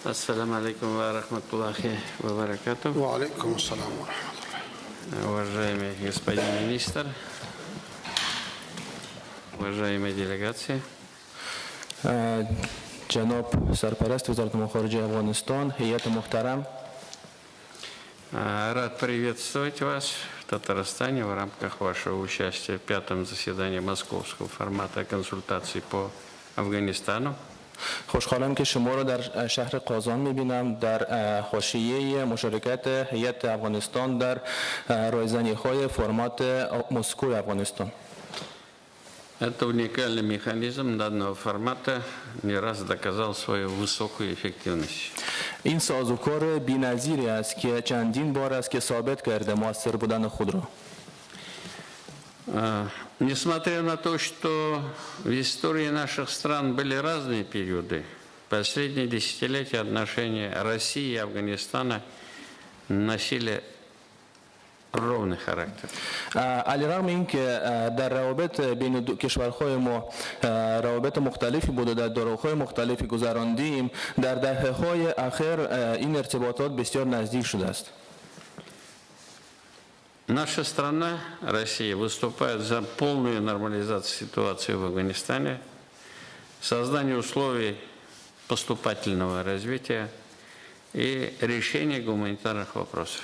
Ассаламу алейкум ва рахматуллахи ва баракату. Ва алейкум ассалам ва рахматуллахи. Уважаемый господин министр, уважаемые делегации. جناب سرپرست وزارت امور خارجه افغانستان، هیئت محترم. Рад приветствовать вас в Татарстане в рамках вашего участия в 5-м заседании Московского формата консультаций по Афганистану. خوشحالم که شما را در شهر قازان می‌بینم در حاشیه مشارکت هیئت افغانستان در رایزنی‌های فرمات مسکو افغانستان. Это уникальный механизм данного формата, не раз доказал свою высокую эффективность. این سازوکار بی‌نظیری است که چندین بار است که ثابت کرده موثر بودن خود را. Несмотря на то, что в истории наших стран были разные периоды, последние десятилетия отношения России и Афганистана носили ровный характер. علیرغم اینکه در روابط بین کشورهای ما روابط مختلفی بوده، در دوره‌های مختلفی گذراندیم، در دهه‌های اخیر این ارتباطات بسیار نزدیک شده است. Наша страна, Россия, выступает за полную нормализацию ситуации в Афганистане, создание условий поступательного развития и решение гуманитарных вопросов.